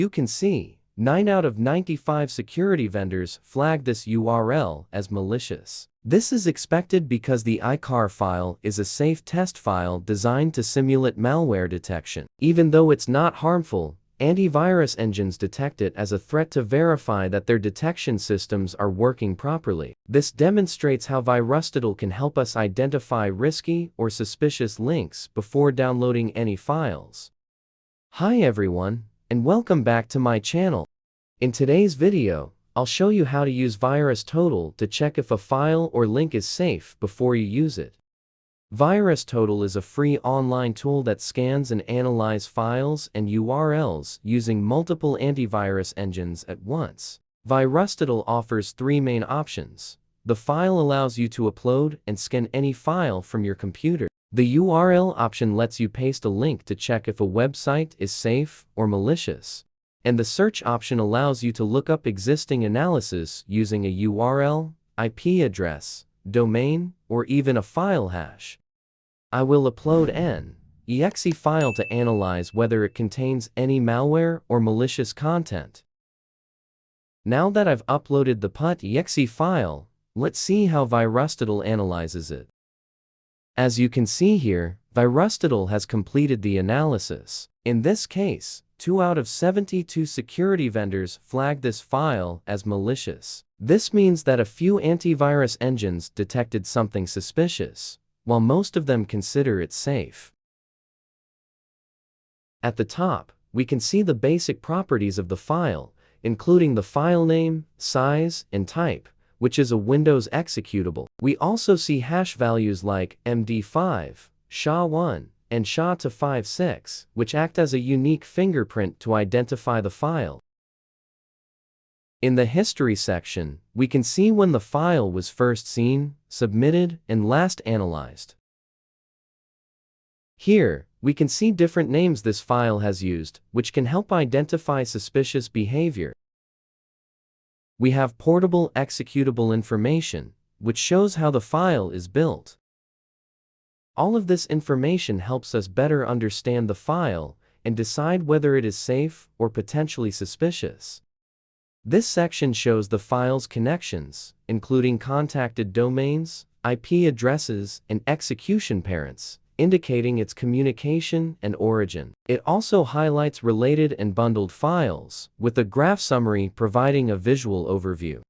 You can see, 9 out of 95 security vendors flag this URL as malicious. This is expected because the ICAR file is a safe test file designed to simulate malware detection. Even though it's not harmful, antivirus engines detect it as a threat to verify that their detection systems are working properly. This demonstrates how VirusTotal can help us identify risky or suspicious links before downloading any files. Hi everyone, and welcome back to my channel. In today's video, I'll show you how to use VirusTotal to check if a file or link is safe before you use it. VirusTotal is a free online tool that scans and analyzes files and URLs using multiple antivirus engines at once. VirusTotal offers three main options. The file allows you to upload and scan any file from your computer. The URL option lets you paste a link to check if a website is safe or malicious. And the search option allows you to look up existing analysis using a URL, IP address, domain, or even a file hash. I will upload an exe file to analyze whether it contains any malware or malicious content. Now that I've uploaded the .exe file, let's see how VirusTotal analyzes it. As you can see here, VirusTotal has completed the analysis. In this case, 2 out of 72 security vendors flagged this file as malicious. This means that a few antivirus engines detected something suspicious, while most of them consider it safe. At the top, we can see the basic properties of the file, including the file name, size, and type, which is a Windows executable. We also see hash values like MD5, SHA-1, and SHA-256, which act as a unique fingerprint to identify the file. In the history section, we can see when the file was first seen, submitted, and last analyzed. Here, we can see different names this file has used, which can help identify suspicious behavior. We have portable executable information, which shows how the file is built. All of this information helps us better understand the file and decide whether it is safe or potentially suspicious. This section shows the file's connections, including contacted domains, IP addresses, and execution parents, indicating its communication and origin. It also highlights related and bundled files, with a graph summary providing a visual overview.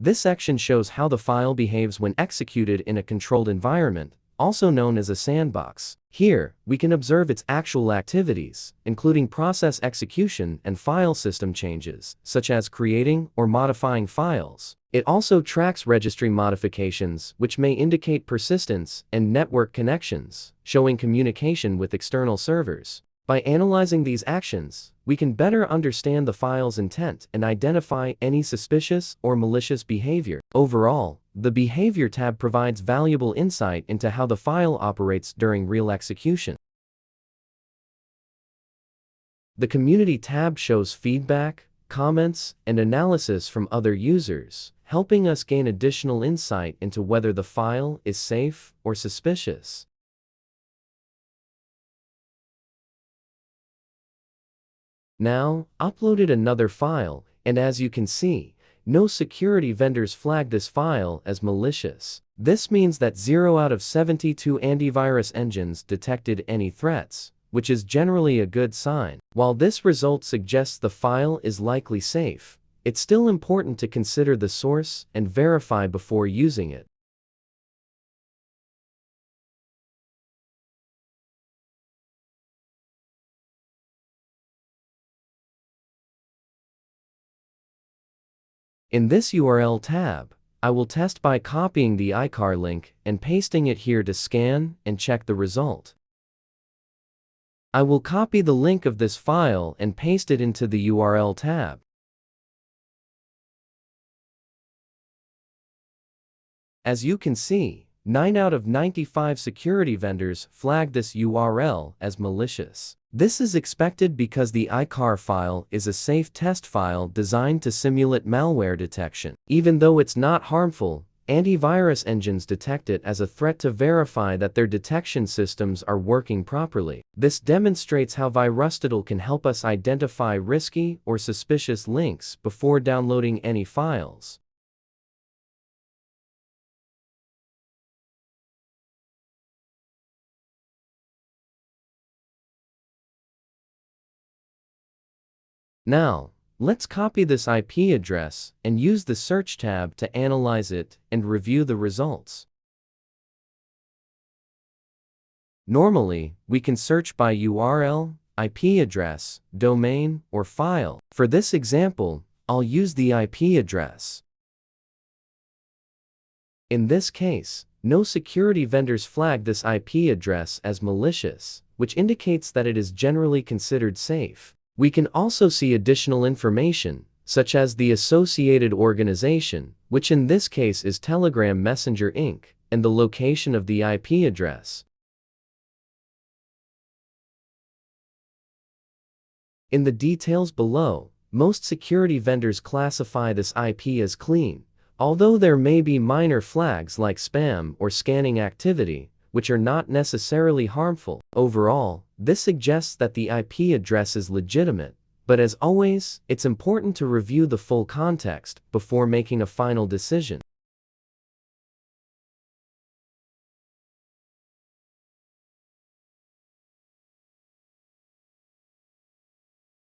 This section shows how the file behaves when executed in a controlled environment, also known as a sandbox. Here, we can observe its actual activities, including process execution and file system changes, such as creating or modifying files. It also tracks registry modifications, which may indicate persistence, and network connections, showing communication with external servers. By analyzing these actions, we can better understand the file's intent and identify any suspicious or malicious behavior. Overall, the Behavior tab provides valuable insight into how the file operates during real execution. The Community tab shows feedback, comments, and analysis from other users, helping us gain additional insight into whether the file is safe or suspicious. Now, uploaded another file, and as you can see, no security vendors flagged this file as malicious. This means that 0 out of 72 antivirus engines detected any threats, which is generally a good sign. While this result suggests the file is likely safe, it's still important to consider the source and verify before using it. In this URL tab, I will test by copying the ICAR link and pasting it here to scan and check the result. I will copy the link of this file and paste it into the URL tab. As you can see, 9 out of 95 security vendors flagged this URL as malicious. This is expected because the ICAR file is a safe test file designed to simulate malware detection. Even though it's not harmful, Antivirus engines detect it as a threat to verify that their detection systems are working properly. This demonstrates how VirusTotal can help us identify risky or suspicious links before downloading any files. Now, let's copy this IP address and use the Search tab to analyze it and review the results. Normally, we can search by URL, IP address, domain, or file. For this example, I'll use the IP address. In this case, no security vendors flag this IP address as malicious, which indicates that it is generally considered safe. We can also see additional information, such as the associated organization, which in this case is Telegram Messenger Inc., and the location of the IP address. In the details below, most security vendors classify this IP as clean, although there may be minor flags like spam or scanning activity, which are not necessarily harmful. Overall, this suggests that the IP address is legitimate, but as always, it's important to review the full context before making a final decision.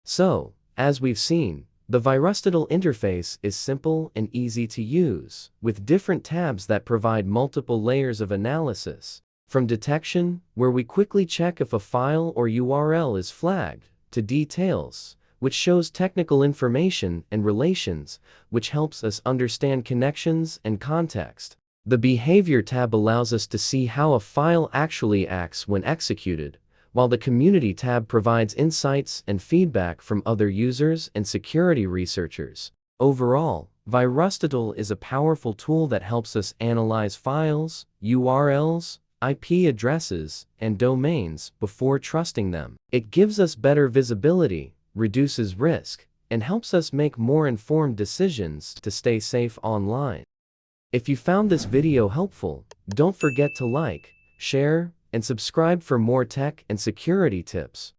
So, as we've seen, the VirusTotal interface is simple and easy to use, with different tabs that provide multiple layers of analysis. From detection, where we quickly check if a file or URL is flagged, to details, which shows technical information and relations, which helps us understand connections and context. The Behavior tab allows us to see how a file actually acts when executed, while the Community tab provides insights and feedback from other users and security researchers. Overall, VirusTotal is a powerful tool that helps us analyze files, URLs, IP addresses, and domains before trusting them. It gives us better visibility, reduces risk, and helps us make more informed decisions to stay safe online. If you found this video helpful, don't forget to like, share, and subscribe for more tech and security tips.